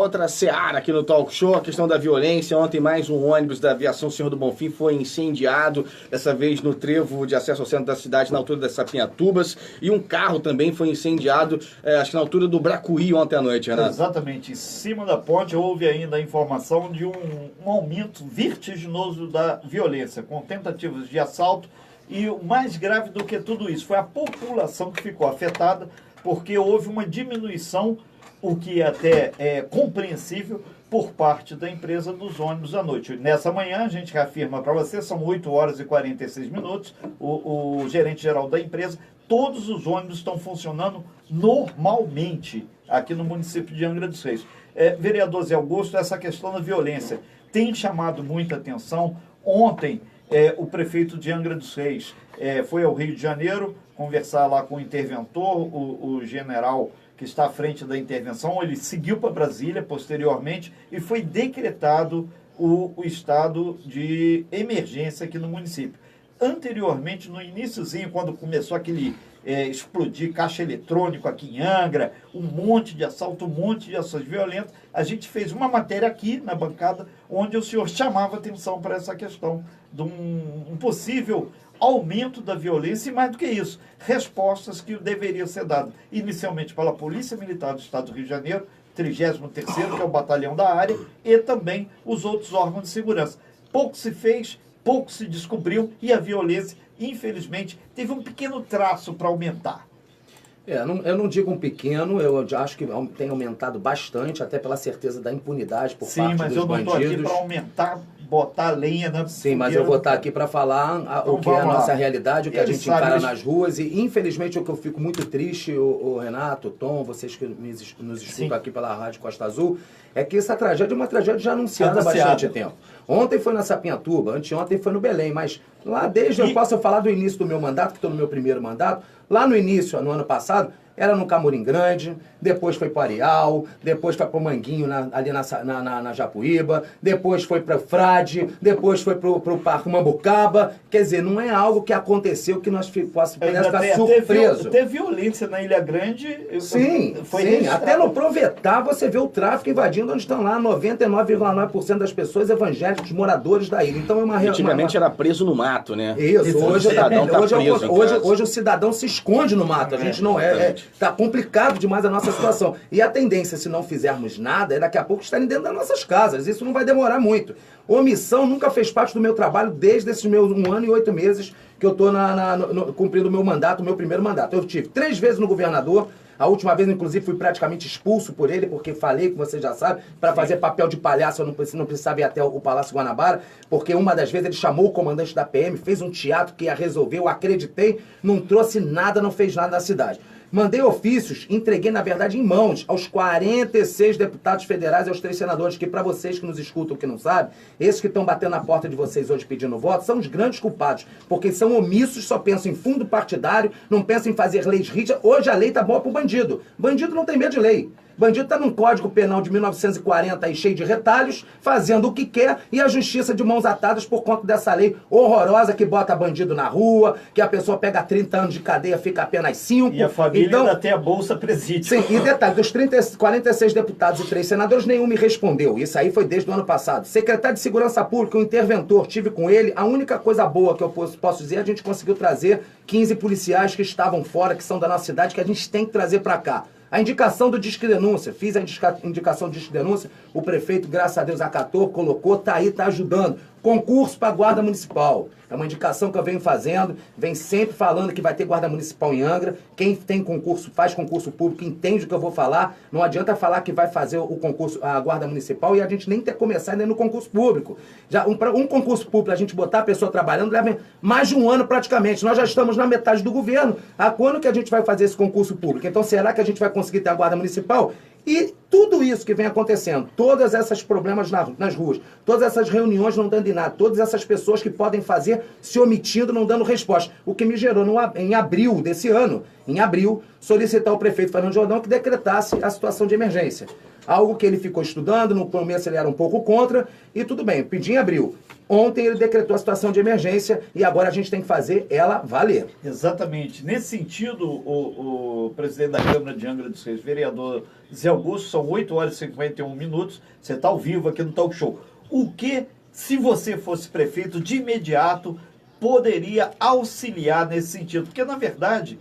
outra seara aqui no Talk Show, a questão da violência. Ontem mais um ônibus da aviação Senhor do Bonfim foi incendiado, dessa vez no trevo de acesso ao centro da cidade, na altura das Sapinhatubas, e um carro também foi incendiado, acho que na altura do Bracuí ontem à noite, Renato. Exatamente, em cima da ponte houve ainda a informação de um aumento vertiginoso da violência, com tentativas de assalto, e o mais grave do que tudo isso foi a população que ficou afetada, porque houve uma diminuição, o que até é compreensível, por parte da empresa dos ônibus à noite. Nessa manhã, a gente reafirma para você, são 8 horas e 46 minutos, o gerente-geral da empresa, todos os ônibus estão funcionando normalmente aqui no município de Angra dos Reis. Vereador Zé Augusto, essa questão da violência tem chamado muita atenção. Ontem, o prefeito de Angra dos Reis foi ao Rio de Janeiro conversar lá com o interventor, o general que está à frente da intervenção. Ele seguiu para Brasília posteriormente e foi decretado o estado de emergência aqui no município. Anteriormente, no iniciozinho, quando começou aquele explodir caixa eletrônico aqui em Angra, um monte de assalto, um monte de ações violentas, a gente fez uma matéria aqui na bancada onde o senhor chamava atenção para essa questão de um possível aumento da violência e, mais do que isso, respostas que deveriam ser dadas inicialmente pela Polícia Militar do Estado do Rio de Janeiro, 33º, que é o batalhão da área, e também os outros órgãos de segurança. Pouco se fez, pouco se descobriu e a violência, infelizmente, teve um pequeno traço para aumentar. Eu não digo um pequeno, eu acho que tem aumentado bastante, até pela certeza da impunidade por parte dos bandidos. Sim, mas eu não estou aqui para aumentar, botar lenha na... Sim, mas eu vou estar aqui para falar o que é a nossa realidade, o que a gente encara nas ruas, e infelizmente o que eu fico muito triste, o Renato, o Tom, vocês que nos escutam aqui pela Rádio Costa Azul, é que essa tragédia é uma tragédia já anunciada há bastante tempo. Ontem foi na Sapinhatuba, anteontem foi no Belém, mas lá eu posso falar do início do meu mandato, que estou no meu primeiro mandato, lá no início, no ano passado, era no Camorim Grande, depois foi para o Areal, depois foi para o Manguinho, ali na Japuíba, depois foi para o Frade, depois foi para o Parque Mambucaba. Quer dizer, não é algo que aconteceu que nós possamos ficar surpresos. Teve violência na Ilha Grande. Sim, até no Provetá você vê o tráfico invadindo onde estão lá 99,9% das pessoas evangélicas, moradores da ilha. Então é uma Antigamente era preso no mato, né? Isso, hoje o cidadão se esconde no mato. A gente não Está complicado demais a nossa situação. E a tendência, se não fizermos nada, é daqui a pouco estarem dentro das nossas casas. Isso não vai demorar muito. Omissão nunca fez parte do meu trabalho desde esses meus 1 ano e 8 meses que eu estou cumprindo o meu mandato, o meu primeiro mandato. Eu tive 3 vezes no governador. A última vez, inclusive, fui praticamente expulso por ele, porque falei, que você já sabe, para fazer papel de palhaço, eu não precisava ir até o Palácio Guanabara, porque uma das vezes ele chamou o comandante da PM, fez um teatro que ia resolver, eu acreditei, não trouxe nada, não fez nada na cidade. Mandei ofícios, entreguei, na verdade, em mãos aos 46 deputados federais e aos 3 senadores, que para vocês que nos escutam, que não sabem, esses que estão batendo na porta de vocês hoje pedindo voto, são os grandes culpados, porque são omissos, só pensam em fundo partidário, não pensam em fazer leis rígidas. Hoje a lei tá boa pro bandido. Bandido não tem medo de lei. Bandido está num Código Penal de 1940 aí cheio de retalhos, fazendo o que quer, e a justiça de mãos atadas por conta dessa lei horrorosa que bota bandido na rua, que a pessoa pega 30 anos de cadeia, fica apenas 5. E a família ainda tem a Bolsa Presídio. Sim, e detalhe, dos 46 deputados e 3 senadores, nenhum me respondeu. Isso aí foi desde o ano passado. Secretário de Segurança Pública, o interventor, tive com ele. A única coisa boa que eu posso dizer, a gente conseguiu trazer 15 policiais que estavam fora, que são da nossa cidade, que a gente tem que trazer para cá. A indicação do Disque Denúncia, fiz a indicação do Disque Denúncia, o prefeito, graças a Deus, acatou, colocou, tá aí, tá ajudando. Concurso para Guarda Municipal. É uma indicação que eu venho fazendo, venho sempre falando que vai ter Guarda Municipal em Angra. Quem tem concurso, faz concurso público, entende o que eu vou falar. Não adianta falar que vai fazer o concurso, a Guarda Municipal, e a gente nem ter começado ainda no concurso público. Já um concurso público, a gente botar a pessoa trabalhando, leva mais de 1 ano praticamente. Nós já estamos na metade do governo. Há quando que a gente vai fazer esse concurso público? Então, será que a gente vai conseguir ter a Guarda Municipal? E tudo isso que vem acontecendo, todos esses problemas nas ruas, todas essas reuniões não dando em nada, todas essas pessoas que podem fazer se omitindo, não dando resposta. O que me gerou em abril desse ano, solicitar ao prefeito Fernando Jordão que decretasse a situação de emergência. Algo que ele ficou estudando, no começo ele era um pouco contra, e tudo bem, o Pidinho abriu. Ontem ele decretou a situação de emergência e agora a gente tem que fazer ela valer. Exatamente. Nesse sentido, o presidente da Câmara de Angra dos Reis, vereador Zé Augusto, são 8 horas e 51 minutos, você está ao vivo aqui no Talk Show. O que, se você fosse prefeito, de imediato poderia auxiliar nesse sentido? Porque, na verdade,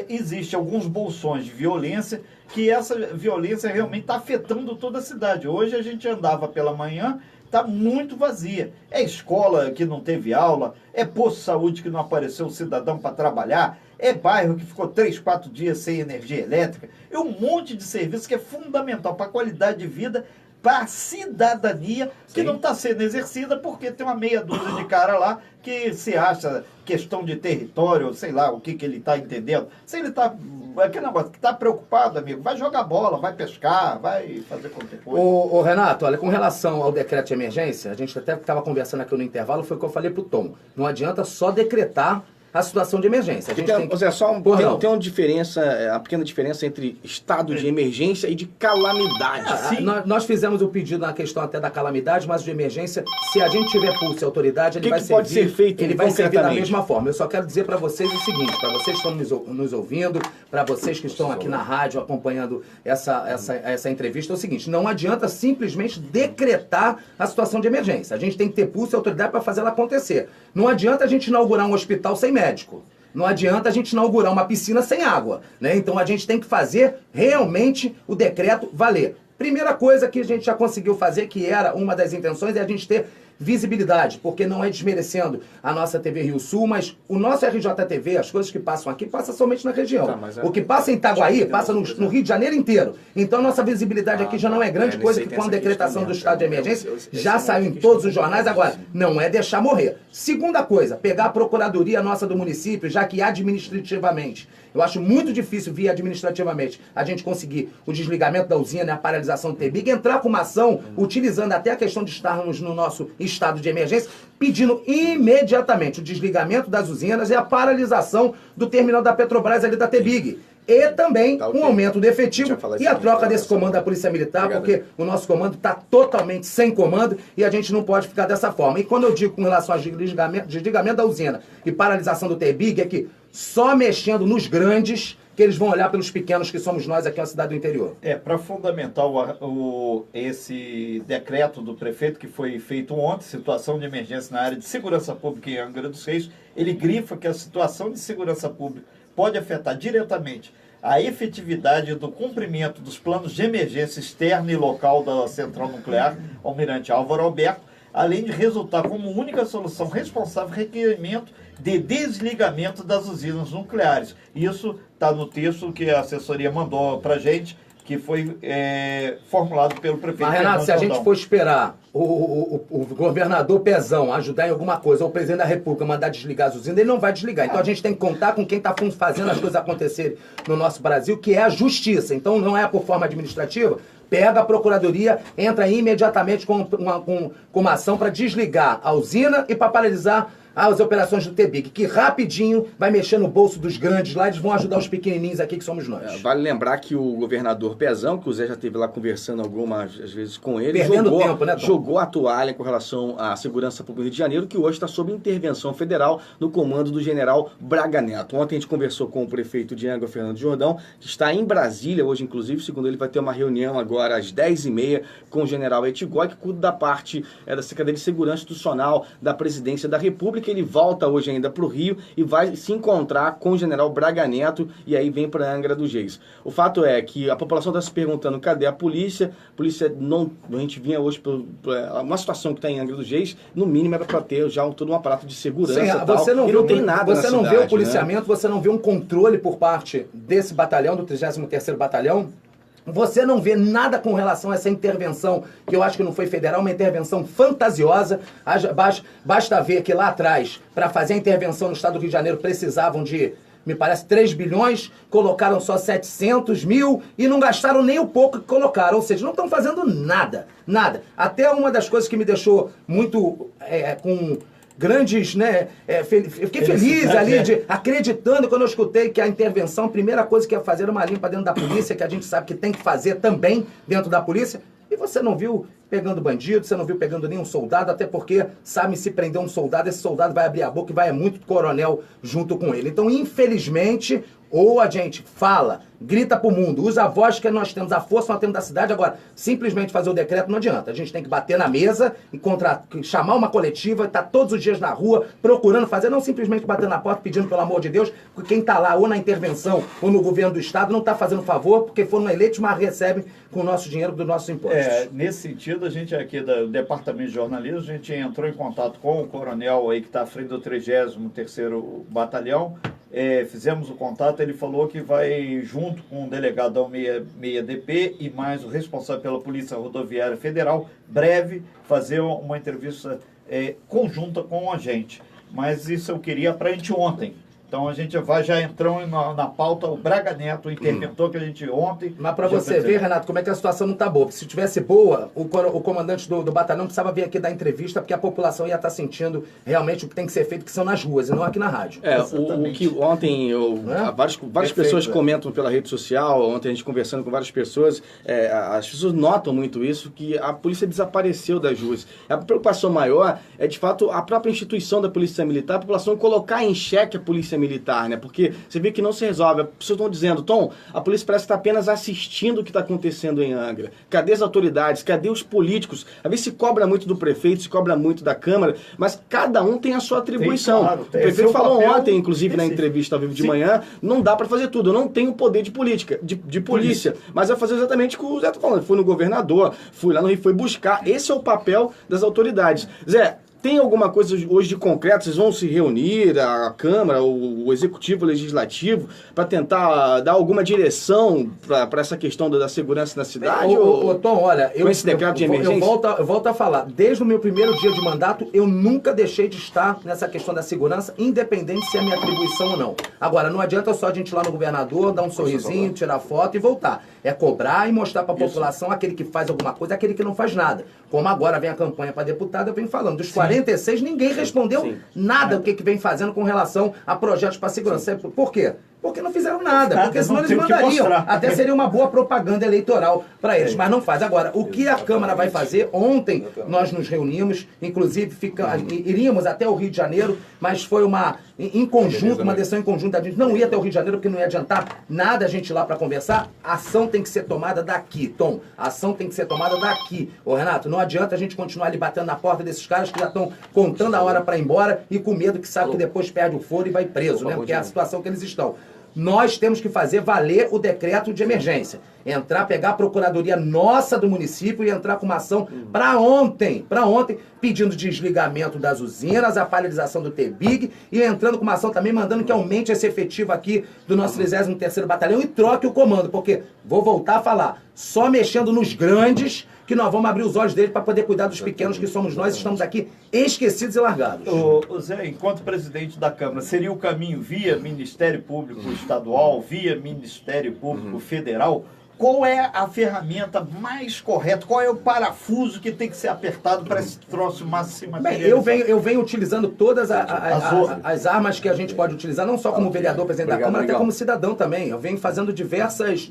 existe alguns bolsões de violência, que essa violência realmente está afetando toda a cidade. Hoje a gente andava pela manhã, está muito vazia. É escola que não teve aula, é posto de saúde que não apareceu o cidadão para trabalhar, é bairro que ficou 3, 4 dias sem energia elétrica, é um monte de serviço que é fundamental para a qualidade de vida, para a cidadania, que não está sendo exercida porque tem uma meia dúzia de cara lá que se acha questão de território, sei lá o que ele está entendendo. Se ele está, aquele negócio que está preocupado, amigo, vai jogar bola, vai pescar, vai fazer qualquer coisa. Ô, Renato, olha, com relação ao decreto de emergência, a gente até estava conversando aqui no intervalo, foi o que eu falei pro Tom. Não adianta só decretar a situação de emergência. A gente tem que... Zé, tem uma diferença, uma pequena diferença entre estado de emergência e de calamidade. Nós fizemos o pedido na questão até da calamidade, mas de emergência, se a gente tiver pulso e autoridade, ele vai servir, pode ser feito, ele vai servir da mesma forma. Eu só quero dizer para vocês o seguinte, para vocês que estão nos ouvindo, para vocês que estão aqui na rádio acompanhando essa entrevista, é o seguinte, não adianta simplesmente decretar a situação de emergência. A gente tem que ter pulso e autoridade para fazer ela acontecer. Não adianta a gente inaugurar um hospital sem médico. Não adianta a gente inaugurar uma piscina sem água, né? Então a gente tem que fazer realmente o decreto valer. Primeira coisa que a gente já conseguiu fazer, que era uma das intenções, é a gente ter visibilidade, porque não é desmerecendo a nossa TV Rio Sul, mas o nosso RJTV, as coisas que passam aqui, passam somente na região. O que passa em Itaguaí, passa no Rio de Janeiro inteiro. Então nossa visibilidade aqui já não é grande, coisa que com a decretação do estado de emergência já saiu em todos os jornais. Agora, não é deixar morrer. Segunda coisa, pegar a procuradoria nossa do município, já que administrativamente, eu acho muito difícil via administrativamente a gente conseguir o desligamento da usina, a paralisação do TBIG, entrar com uma ação, utilizando até a questão de estarmos no nosso estado de emergência, pedindo imediatamente o desligamento das usinas e a paralisação do terminal da Petrobras ali da TBIG. E também um aumento do efetivo e a troca desse comando da Polícia Militar, porque o nosso comando está totalmente sem comando e a gente não pode ficar dessa forma. E quando eu digo com relação ao desligamento da usina e paralisação do TBIG, é que só mexendo nos grandes que eles vão olhar pelos pequenos que somos nós aqui na cidade do interior. Para fundamentar esse decreto do prefeito que foi feito ontem, situação de emergência na área de segurança pública em Angra dos Reis, ele grifa que a situação de segurança pública pode afetar diretamente a efetividade do cumprimento dos planos de emergência externa e local da central nuclear Almirante Álvaro Alberto, além de resultar como única solução responsável requerimento de desligamento das usinas nucleares. Isso está no texto que a assessoria mandou para a gente, que foi formulado pelo prefeito. Mas, Renato, se a gente for esperar o governador Pezão ajudar em alguma coisa, ou o presidente da República mandar desligar as usinas, ele não vai desligar. Então a gente tem que contar com quem está fazendo as coisas acontecerem no nosso Brasil, que é a justiça. Então não é por forma administrativa. Pega a procuradoria, entra imediatamente com uma ação para desligar a usina e para paralisar as operações do TBIG, que rapidinho vai mexer no bolso dos grandes lá, eles vão ajudar os pequenininhos aqui que somos nós. Vale lembrar que o governador Pezão, que o Zé já esteve lá conversando algumas às vezes com ele, jogou a toalha com relação à segurança pública do Rio de Janeiro, que hoje está sob intervenção federal no comando do general Braga Neto. Ontem a gente conversou com o prefeito de Angra, Fernando Jordão, que está em Brasília hoje, inclusive, segundo ele, vai ter uma reunião agora às 10h30 com o general Etigói, que cuida da parte da Secretaria de Segurança Institucional da Presidência da República. Ele volta hoje ainda para o Rio e vai se encontrar com o general Braga Neto e aí vem para Angra dos Reis. O fato é que a população está se perguntando cadê a polícia. A polícia não... A gente vinha hoje por uma situação que está em Angra dos Reis, no mínimo era para ter já todo um aparato de segurança. Sim, você não, não tem nada. Você não vê o policiamento, né? Você não vê um controle por parte desse batalhão, do 33º Batalhão. Você não vê nada com relação a essa intervenção, que eu acho que não foi federal, uma intervenção fantasiosa. Basta ver que lá atrás, para fazer a intervenção no estado do Rio de Janeiro, precisavam de, me parece, 3 bilhões, colocaram só 700 mil e não gastaram nem o pouco que colocaram. Ou seja, não estão fazendo nada, nada. Até uma das coisas que me deixou muito grandes, né? Eu fiquei feliz ali, acreditando quando eu escutei que a intervenção, a primeira coisa que ia fazer era uma limpa dentro da polícia, que a gente sabe que tem que fazer também dentro da polícia. E você não viu pegando bandido, você não viu pegando nenhum soldado, até porque sabe se prender um soldado, esse soldado vai abrir a boca e vai muito coronel junto com ele. Então, infelizmente, ou a gente fala, grita pro mundo, usa a voz que nós temos, a força que nós temos da cidade. Agora, simplesmente fazer o decreto não adianta. A gente tem que bater na mesa, chamar uma coletiva, estar todos os dias na rua, procurando fazer, não simplesmente bater na porta pedindo pelo amor de Deus, porque quem está lá ou na intervenção ou no governo do estado não está fazendo favor, porque foram eleitos, mas recebem com o nosso dinheiro dos nossos impostos. Nesse sentido, a gente aqui do Departamento de Jornalismo, a gente entrou em contato com o coronel aí que está à frente do 33º Batalhão, fizemos o contato, ele falou que vai, junto com o delegado da 6DP e mais o responsável pela Polícia Rodoviária Federal, breve, fazer uma entrevista conjunta com a gente. Mas isso eu queria para anteontem. Então a gente já entrou na pauta o Braga Neto, o interventor que a gente ontem... Mas para você ver, Renato, como é que a situação não está boa. Se tivesse boa, o comandante do batalhão precisava vir aqui dar entrevista, porque a população ia estar sentindo realmente o que tem que ser feito, que são nas ruas, e não aqui na rádio. O que ontem várias pessoas comentam pela rede social, ontem a gente conversando com várias pessoas, as pessoas notam muito isso, que a polícia desapareceu das ruas. A preocupação maior é, de fato, a própria instituição da Polícia Militar, a população colocar em xeque a Polícia Militar, né? Porque você vê que não se resolve. As pessoas estão dizendo, Tom, a polícia parece estar apenas assistindo o que está acontecendo em Angra. Cadê as autoridades? Cadê os políticos? Às vezes se cobra muito do prefeito, se cobra muito da Câmara, mas cada um tem a sua atribuição. Claro, o prefeito falou ontem, inclusive na entrevista ao vivo de manhã, não dá para fazer tudo. Eu não tenho poder de polícia, mas vai fazer exatamente o que o Zé está falando. Fui no governador, fui lá no Rio, foi buscar. Esse é o papel das autoridades. Zé, tem alguma coisa hoje de concreto? Vocês vão se reunir, a Câmara, o Executivo, o Legislativo, para tentar dar alguma direção para essa questão da segurança na cidade? Tom, olha, esse decreto de emergência? Eu volto a falar. Desde o meu primeiro dia de mandato, eu nunca deixei de estar nessa questão da segurança, independente se é minha atribuição ou não. Agora, não adianta só a gente ir lá no governador, dar um sorrisinho, tirar foto e voltar. É cobrar e mostrar para a população aquele que faz alguma coisa, aquele que não faz nada. Como agora vem a campanha para deputado, eu venho falando. Dos 46, ninguém respondeu nada o que vem fazendo com relação a projetos para segurança. Por quê? Porque não fizeram nada, porque senão eles mandariam. Até seria uma boa propaganda eleitoral para eles, mas não faz. Agora, o que a Câmara vai fazer? Ontem nós nos reunimos, inclusive iríamos até o Rio de Janeiro, mas foi uma decisão em conjunto. A gente não ia até o Rio de Janeiro porque não ia adiantar nada a gente ir lá para conversar. A ação tem que ser tomada daqui, Tom. A ação tem que ser tomada daqui. Ô, Renato, não adianta a gente continuar ali batendo na porta desses caras que já estão contando a hora para ir embora e com medo que sabe que depois perde o foro e vai preso, né? Porque é a situação que eles estão. Nós temos que fazer valer o decreto de emergência. Pegar a procuradoria nossa do município e entrar com uma ação para ontem, pedindo desligamento das usinas, a paralisação do TBIG e entrando com uma ação também mandando que aumente esse efetivo aqui do nosso 33º Batalhão e troque o comando, porque, vou voltar a falar, só mexendo nos grandes que nós vamos abrir os olhos deles para poder cuidar dos pequenos que somos nós, estamos aqui esquecidos e largados. Ô Zé, enquanto presidente da Câmara, seria o caminho via Ministério Público Estadual, via Ministério Público Federal? Qual é a ferramenta mais correta? Qual é o parafuso que tem que ser apertado para esse troço se materializar? Bem, eu venho utilizando todas as armas que a gente pode utilizar, não só como vereador, presidente da Câmara, até como cidadão também. Eu venho fazendo diversas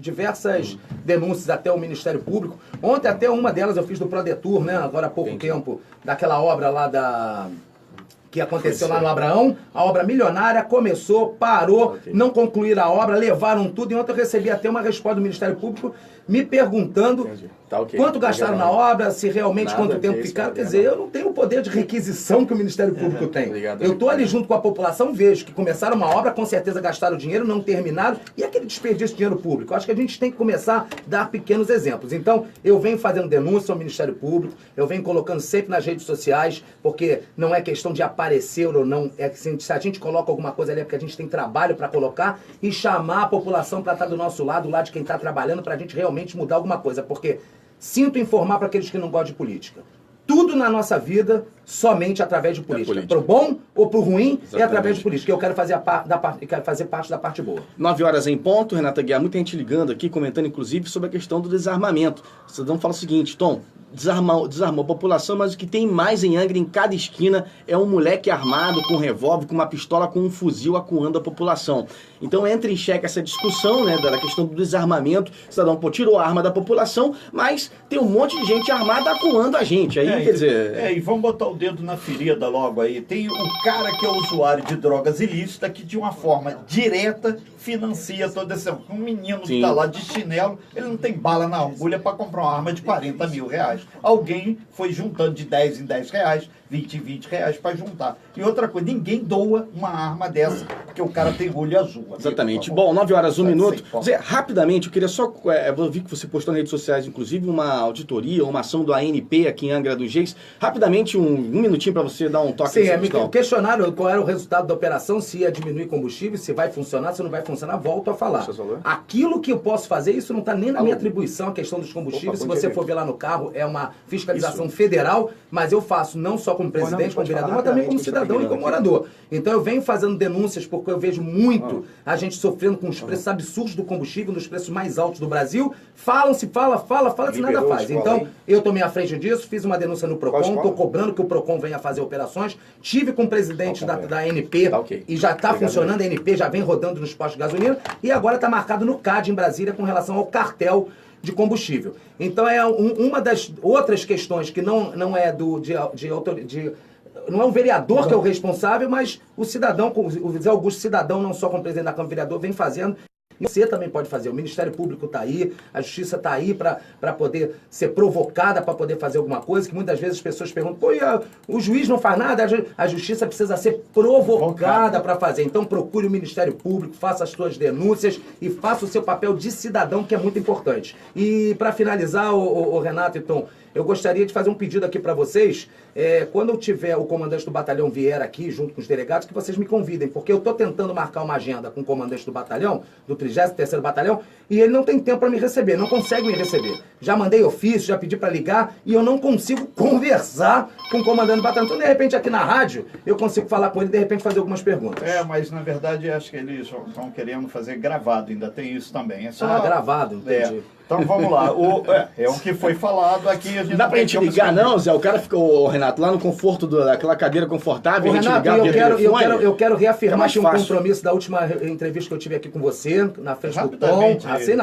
denúncias até o Ministério Público. Ontem até uma delas eu fiz do Prodetur, né? Agora há pouco tempo, daquela obra lá que aconteceu lá no Abraão, a obra milionária começou, parou, não concluíram a obra, levaram tudo, e ontem eu recebi até uma resposta do Ministério Público me perguntando quanto gastaram na obra, se realmente quanto tempo ficaram. Quer dizer, eu não tenho o poder de requisição que o Ministério Público tem. Eu estou ali junto com a população, vejo que começaram uma obra, com certeza gastaram dinheiro, não terminaram, e aquele desperdício de dinheiro público. Eu acho que a gente tem que começar a dar pequenos exemplos. Então, eu venho fazendo denúncia ao Ministério Público, eu venho colocando sempre nas redes sociais, porque não é questão de aparecer ou não, é que se a gente coloca alguma coisa ali é porque a gente tem trabalho para colocar e chamar a população para estar do nosso lado, do lado de quem está trabalhando, para a gente realmente mudar alguma coisa, porque sinto informar para aqueles que não gostam de política. Tudo na nossa vida, somente através de política. Pro bom ou pro ruim, é através de política. Eu quero fazer, parte da parte boa. 9 horas em ponto, Renata Guiar, muita gente ligando aqui, comentando inclusive sobre a questão do desarmamento. O cidadão fala o seguinte, Tom, desarmou a população, mas o que tem mais em Angra, em cada esquina, é um moleque armado com um revólver, com uma pistola, com um fuzil acuando a população. Então entra em xeque essa discussão, né, da questão do desarmamento. O cidadão, pô, tirou a arma da população, mas tem um monte de gente armada acuando a gente. Aí, quer dizer... e vamos botar o dedo na ferida logo aí. Tem o cara que é usuário de drogas ilícitas, que de uma forma direta financia todo esse... Um menino que está lá de chinelo, ele não tem bala na agulha para comprar uma arma de 40 mil reais. Alguém foi juntando de 10 em 10 reais, 20 em 20 reais para juntar. E outra coisa, ninguém doa uma arma dessa, porque o cara tem olho azul. Exatamente. Bom, 9 horas, 1 minuto. Zé, rapidamente, eu queria só... eu vi que você postou nas redes sociais, inclusive, uma auditoria, uma ação do ANP aqui em Angra dos Reis. Rapidamente, um minutinho para você dar um toque. Sim, me questionaram qual era o resultado da operação, se ia diminuir combustível, se vai funcionar, se não vai funcionar. Volto a falar. Aquilo que eu posso fazer, isso não está nem na minha atribuição, a questão dos combustíveis. Se você for ver lá no carro, é uma fiscalização federal, mas eu faço não só como presidente, como vereador, mas também como cidadão e como morador. Então eu venho fazendo denúncias porque eu vejo muito a gente sofrendo com os preços absurdos do combustível, um dos preços mais altos do Brasil. Fala-se, fala, se nada faz. Então eu tomei à frente disso, fiz uma denúncia no PROCON, estou cobrando que o PROCON venha fazer operações. Tive com o presidente da ANP e já está funcionando, a ANP já vem rodando nos postos de gasolina e agora está marcado no CAD em Brasília com relação ao cartel de combustível. Então é uma das outras questões que não é não é o vereador que é o responsável, mas o cidadão, o Zé Augusto cidadão, não só como presidente da Câmara Vereador, vem fazendo. E você também pode fazer. O Ministério Público está aí, a Justiça está aí para poder ser provocada, para poder fazer alguma coisa, que muitas vezes as pessoas perguntam, pô, o juiz não faz nada, a Justiça precisa ser provocada para fazer. Então procure o Ministério Público, faça as suas denúncias e faça o seu papel de cidadão, que é muito importante. E para finalizar, o Renato e Tom, eu gostaria de fazer um pedido aqui para vocês. Quando eu tiver o comandante do batalhão vier aqui, junto com os delegados, que vocês me convidem, porque eu estou tentando marcar uma agenda com o comandante do batalhão, do 33º Batalhão, e ele não tem tempo para me receber, não consegue me receber. Já mandei ofício, já pedi para ligar, e eu não consigo conversar com o comandante do batalhão. Então, de repente, aqui na rádio, eu consigo falar com ele e, de repente, fazer algumas perguntas. Mas, na verdade, acho que eles estão querendo fazer gravado, ainda tem isso também. Gravado, entendi. Então vamos lá, o que foi falado aqui... A gente dá pra gente ligar não, Zé? O cara ficou, Renato, lá no conforto daquela cadeira confortável, Renato, eu quero reafirmar aqui um compromisso da última entrevista que eu tive aqui com você, na frente do Tom,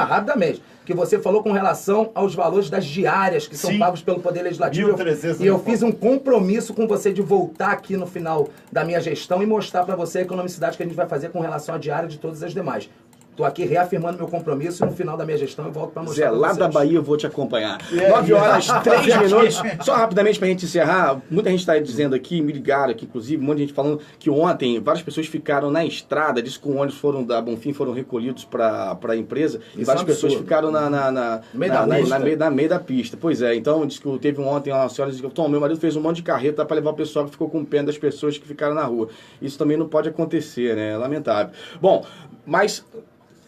rapidamente, que você falou com relação aos valores das diárias que são pagos pelo Poder Legislativo. E eu fiz um compromisso com você de voltar aqui no final da minha gestão e mostrar para você a economicidade que a gente vai fazer com relação à diária de todas as demais. Estou aqui reafirmando meu compromisso e no final da minha gestão eu volto para mostrar. Zé, lá da Bahia eu vou te acompanhar. 9 horas, 3 minutos. Só rapidamente para a gente encerrar, muita gente está dizendo aqui, me ligaram aqui, inclusive, um monte de gente falando que ontem várias pessoas ficaram na estrada, disse que os ônibus da Bonfim foram recolhidos para a empresa e várias pessoas ficaram na meio da pista. Pois é, então disse que teve ontem uma senhora que disse que meu marido fez um monte de carreta para levar o pessoal que ficou com pena das pessoas que ficaram na rua. Isso também não pode acontecer, né? É lamentável. Bom, mas...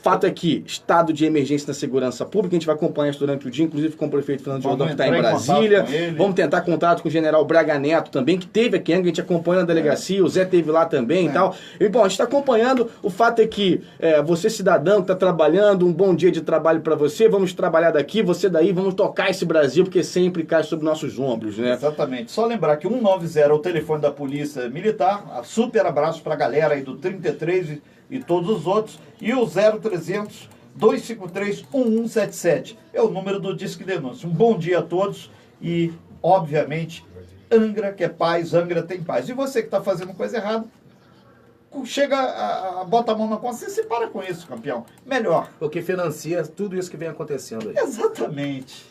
Fato é que, estado de emergência na segurança pública, a gente vai acompanhar isso durante o dia, inclusive com o prefeito Fernando de Rodão, que está em Brasília. Vamos tentar contato com o general Braga Neto também, que teve aqui, a gente acompanha na delegacia, o Zé teve lá também e tal. E, bom, a gente está acompanhando. O fato é que você, cidadão, que está trabalhando, um bom dia de trabalho para você, vamos trabalhar daqui, você daí, vamos tocar esse Brasil, porque sempre cai sobre nossos ombros, né? Exatamente. Só lembrar que 190 é o telefone da Polícia Militar. Super abraço para a galera aí do 33 e todos os outros, e o 0300 253 1177 é o número do Disque Denúncia. Um bom dia a todos e, obviamente, Angra quer paz, Angra tem paz. E você que está fazendo coisa errada, bota a mão na consciência e para com isso, campeão. Melhor. Porque financia tudo isso que vem acontecendo aí. Exatamente.